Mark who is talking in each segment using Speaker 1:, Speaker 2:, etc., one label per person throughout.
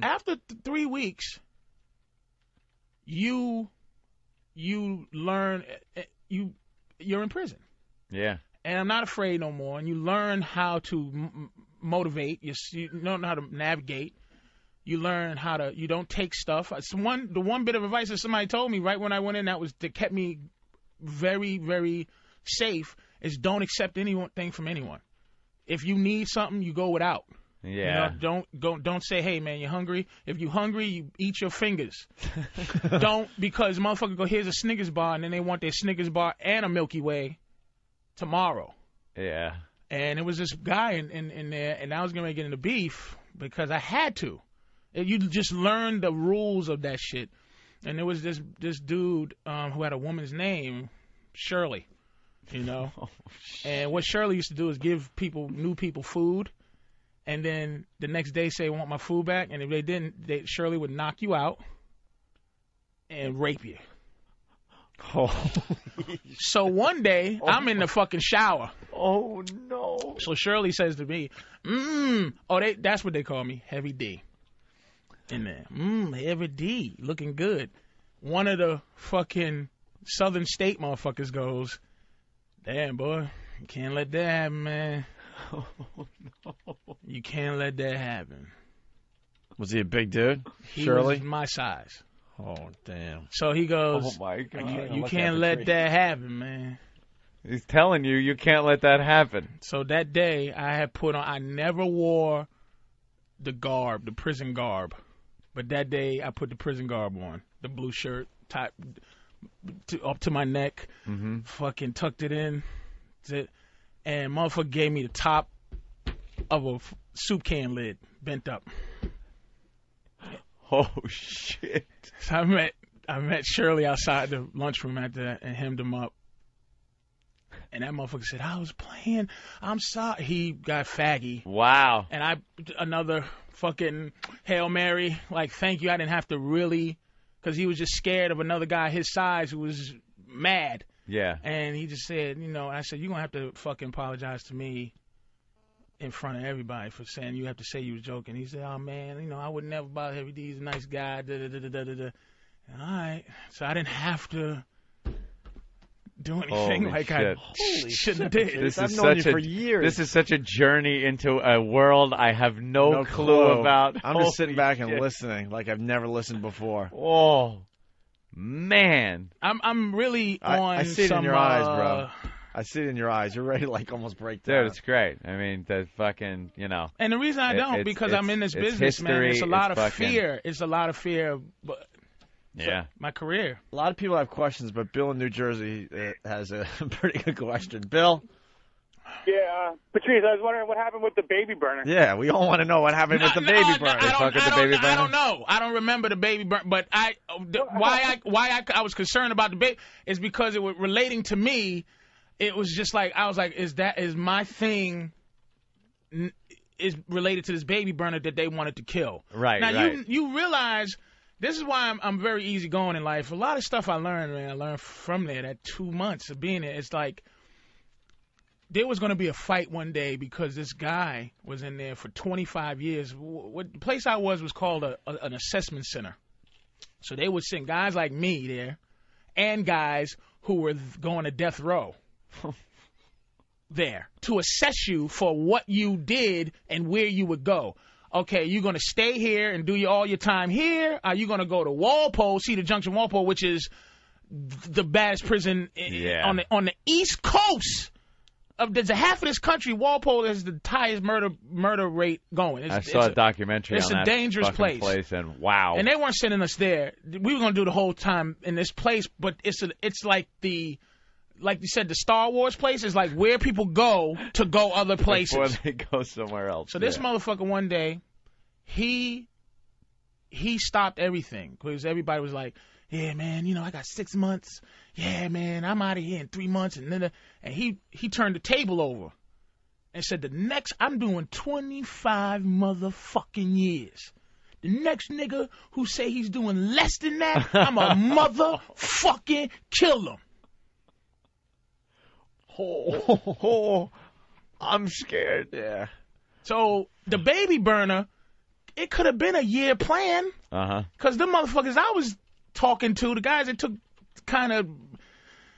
Speaker 1: After 3 weeks, you learn you're in prison.
Speaker 2: Yeah.
Speaker 1: And I'm not afraid no more. And you learn how to motivate. You learn how to navigate. You learn how to. You don't take stuff. The one bit of advice that somebody told me right when I went in that kept me very, very safe is don't accept anything from anyone. If you need something, you go without.
Speaker 2: Yeah.
Speaker 1: Don't say, hey man, you're hungry. If you're hungry, you eat your fingers. Don't, because motherfucker go, here's a Snickers bar, and then they want their Snickers bar and a Milky Way tomorrow.
Speaker 2: Yeah.
Speaker 1: And it was this guy in there, and I was gonna get into beef because I had to. You just learn the rules of that shit. And there was this dude who had a woman's name, Shirley. And what Shirley used to do is give new people food. And then the next day say, I want my food back. And if they didn't, Shirley would knock you out and rape you.
Speaker 2: Oh.
Speaker 1: So one day, I'm in the fucking shower.
Speaker 2: Oh, no.
Speaker 1: So Shirley says to me, that's what they call me, Heavy D. In there, Heavy D, looking good. One of the fucking Southern State motherfuckers goes, damn, boy, you can't let that happen, man.
Speaker 2: Oh, no.
Speaker 1: You can't let that happen.
Speaker 3: Was he a big dude?
Speaker 1: He
Speaker 3: Shirley?
Speaker 1: was my size.
Speaker 3: Oh, damn.
Speaker 1: So he goes,
Speaker 2: oh my God.
Speaker 1: you can't let that happen, man.
Speaker 2: He's telling you can't let that happen.
Speaker 1: So that day I never wore the prison garb. But that day I put the prison garb on. The blue shirt, top up to my neck, fucking tucked it in. And motherfucker gave me the top of a soup can lid, bent up.
Speaker 2: Oh, shit.
Speaker 1: So I met Shirley outside the lunchroom after that and hemmed him up. And that motherfucker said, I was playing. I'm sorry. He got faggy.
Speaker 2: Wow.
Speaker 1: And another fucking Hail Mary, like, thank you. I didn't have to really, because he was just scared of another guy his size who was mad.
Speaker 2: Yeah.
Speaker 1: And he just said, I said, you're going to have to fucking apologize to me in front of everybody for saying you have to say you was joking. He said, oh, man, I would never bother Heavy D. He's a nice guy. All right. So I didn't have to do anything like I shouldn't have did.
Speaker 3: I've known you for years.
Speaker 2: This is such a journey into a world I have no clue about.
Speaker 3: I'm just sitting back and listening like I've never listened before.
Speaker 2: Oh, man.
Speaker 1: I'm really on
Speaker 3: I see it in your eyes, bro. I see it in your eyes. You're ready to like almost break down.
Speaker 2: Dude, it's great. I mean, the fucking,
Speaker 1: And the reason I don't, because I'm in this business,
Speaker 2: history,
Speaker 1: man, it's a lot of
Speaker 2: fucking
Speaker 1: fear. It's a lot of fear. But
Speaker 2: yeah.
Speaker 1: My career.
Speaker 3: A lot of people have questions, but Bill in New Jersey has a pretty good question. Bill?
Speaker 4: Yeah, Patrice, I was wondering what happened with the baby burner.
Speaker 3: Yeah, we all want to know what happened with the baby burner.
Speaker 1: I don't know. I don't remember the baby burner, but why I was concerned about the baby is because it was relating to me. It was just like, I was like, is my thing is related to this baby burner that they wanted to kill.
Speaker 2: Right,
Speaker 1: now,
Speaker 2: right.
Speaker 1: you realize this is why I'm very easygoing in life. A lot of stuff I learned from there, that 2 months of being there. It's like there was going to be a fight one day because this guy was in there for 25 years. What the place I was called an assessment center. So they would send guys like me there and guys who were going to death row there to assess you for what you did and where you would go. Okay, you're going to stay here and do all your time here? Are you going to go to Walpole, Cedar Junction, Walpole, which is the baddest prison on the East Coast? There's a half of this country. Walpole is the highest murder rate going.
Speaker 2: I saw a documentary on that.
Speaker 1: It's a dangerous place,
Speaker 2: and wow.
Speaker 1: And they weren't sending us there. We were going to do the whole time in this place, but it's like like you said, the Star Wars place is like where people go to go other places
Speaker 2: before they go somewhere else.
Speaker 1: So this motherfucker one day, he stopped everything because everybody was like, yeah, man, I got 6 months. Yeah, man, I'm out of here in 3 months. And he turned the table over and said, I'm doing 25 motherfucking years. The next nigga who say he's doing less than that, I'm a motherfucking kill him.
Speaker 2: Oh, I'm scared.
Speaker 3: Yeah.
Speaker 1: So the baby burner it could have been a year plan. Because the motherfuckers I was talking to, the guys that took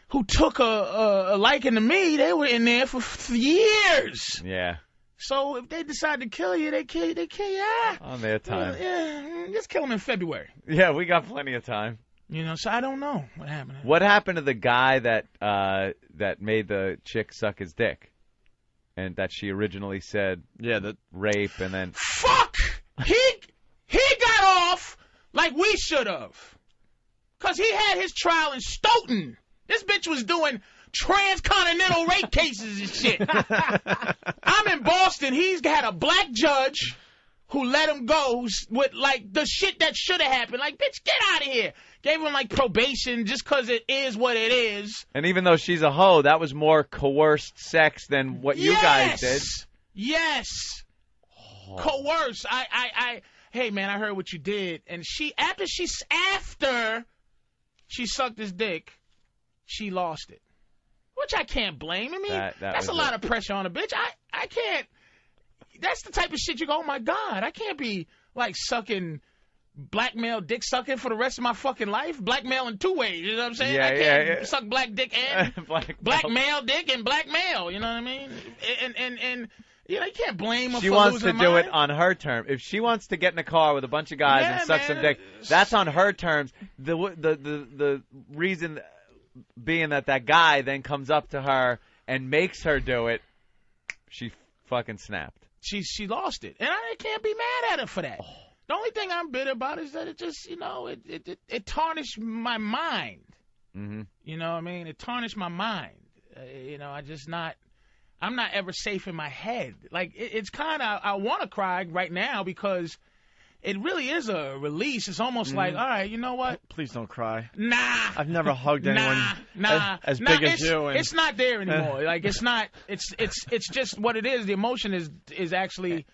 Speaker 1: who took a liking to me, they were in there for years.
Speaker 2: Yeah.
Speaker 1: So if they decide to kill you, they kill you.
Speaker 2: On their time.
Speaker 1: Yeah, just kill them in February.
Speaker 2: Yeah, we got plenty of time.
Speaker 1: You know, so I don't know what happened.
Speaker 2: What happened to the guy that made the chick suck his dick? And that she originally said rape and then...
Speaker 1: Fuck! He got off like we should have. Because he had his trial in Stoughton. This bitch was doing transcontinental rape cases and shit. I'm in Boston. He's had a black judge who let him go with, like, the shit that should have happened. Like, bitch, get out of here. Gave him, like, probation just because it is what it is.
Speaker 2: And even though she's a hoe, that was more coerced sex than what you guys did.
Speaker 1: Yes. Oh. Coerced. Hey, man, I heard what you did. And after she sucked his dick, she lost it. Which I can't blame. I mean, that's a lot of pressure on a bitch. I can't. That's the type of shit you go, oh, my God. I can't be, like, blackmail dick sucking for the rest of my fucking life. Blackmail in two ways, you know what I'm saying? I can't suck black dick and black male dick and blackmail, you know what I mean? And you know, you can't blame her
Speaker 2: she
Speaker 1: for
Speaker 2: wants
Speaker 1: losing
Speaker 2: to do it on her terms. If she wants to get in a car with a bunch of guys and suck some dick, that's on her terms. The reason being that guy then comes up to her and makes her do it, she fucking snapped. She lost it. And I can't be mad at her for that. Oh. The only thing I'm bitter about is that it just, you know, it tarnished my mind. Mm-hmm. You know what I mean? It tarnished my mind. You know, I'm not ever safe in my head. Like, it's kind of, I want to cry right now because it really is a release. It's almost like, all right, you know what?
Speaker 3: Please don't cry.
Speaker 1: Nah.
Speaker 3: I've never hugged anyone as big as you.
Speaker 1: It's not there anymore. Like, it's not, it's just what it is. The emotion is actually...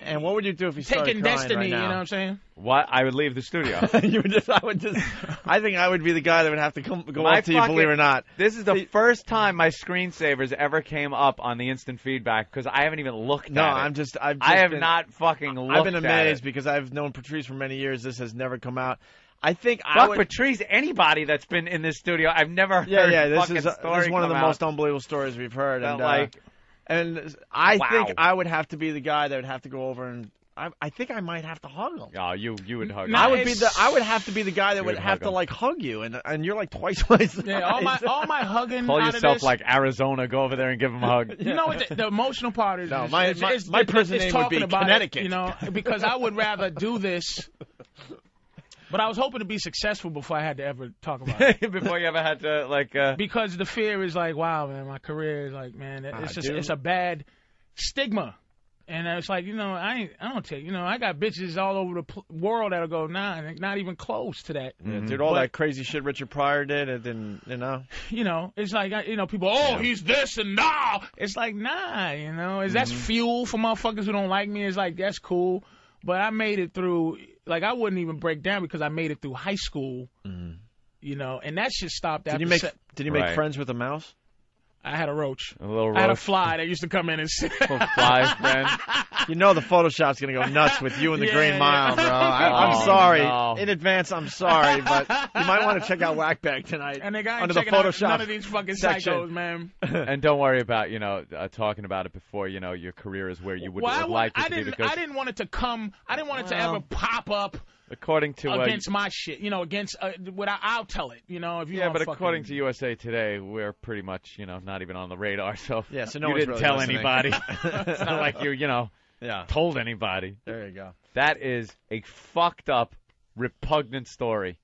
Speaker 3: And what would you do if you started
Speaker 1: taking
Speaker 3: crying
Speaker 1: destiny?
Speaker 3: Right now?
Speaker 1: You know what I'm saying?
Speaker 2: What? I would leave the studio.
Speaker 3: I think I would be the guy that would have to go up to you, believe it or not.
Speaker 2: This is the first time my screensavers ever came up on the instant feedback because I haven't even looked at it. I have not fucking looked at it.
Speaker 3: I've been amazed because I've known Patrice for many years. This has never come out. I think
Speaker 2: Patrice, anybody that's been in this studio, I've never heard
Speaker 3: this is one of the most unbelievable stories we've heard. And I think I would have to be the guy that would have to go over and I think I might have to hug him.
Speaker 2: Oh, you would hug him.
Speaker 3: I would have to be the guy that would have to like hug you, and you're like twice my size.
Speaker 1: Yeah, all my hugging.
Speaker 2: Call
Speaker 1: out
Speaker 2: yourself
Speaker 1: of this,
Speaker 2: like Arizona. Go over there and give him a hug.
Speaker 1: You know what the emotional part is?
Speaker 3: No, my prison name would be Connecticut.
Speaker 1: You know, because I would rather do this. But I was hoping to be successful before I had to ever talk about it.
Speaker 2: Before you ever had to,
Speaker 1: Because the fear is like, wow, man, my career is like, man, it's a bad stigma. And it's like, you know, I don't take, you know, I got bitches all over the world that'll go, nah, not even close to that.
Speaker 3: Yeah, dude, that crazy shit Richard Pryor did, and then, you know.
Speaker 1: You know, it's like, you know, people, he's this and nah. It's like, nah, you know, that's fuel for motherfuckers who don't like me. It's like, that's cool. But I made it through, like, I wouldn't even break down because I made it through high school, you know, and that shit stopped after.
Speaker 3: Did you make friends with a mouse?
Speaker 1: I had a roach.
Speaker 2: A little roach.
Speaker 1: I had a fly that used to come in and sit.
Speaker 2: Fly friend.
Speaker 3: You know the Photoshop's going to go nuts with you and the Green Mile, bro. I'm sorry. No. In advance, I'm sorry, but you might want to check out Whackbag tonight.
Speaker 1: And the guy
Speaker 3: under the Photoshop
Speaker 1: none of these fucking
Speaker 3: section.
Speaker 1: Psychos, man.
Speaker 2: And don't worry about, you know, talking about it before, you know, your career is where you would like it to be. Because
Speaker 1: I didn't want it to come. I didn't want it to ever pop up.
Speaker 2: According to
Speaker 1: against my shit, you know, against I'll tell it, you know. If you
Speaker 2: but according to USA Today, we're pretty much, you know, not even on the radar. So
Speaker 3: yeah, so no
Speaker 2: you
Speaker 3: one's
Speaker 2: didn't
Speaker 3: really
Speaker 2: tell
Speaker 3: listening.
Speaker 2: anybody. It's not like you know, told anybody.
Speaker 3: There you go.
Speaker 2: That is a fucked up, repugnant story.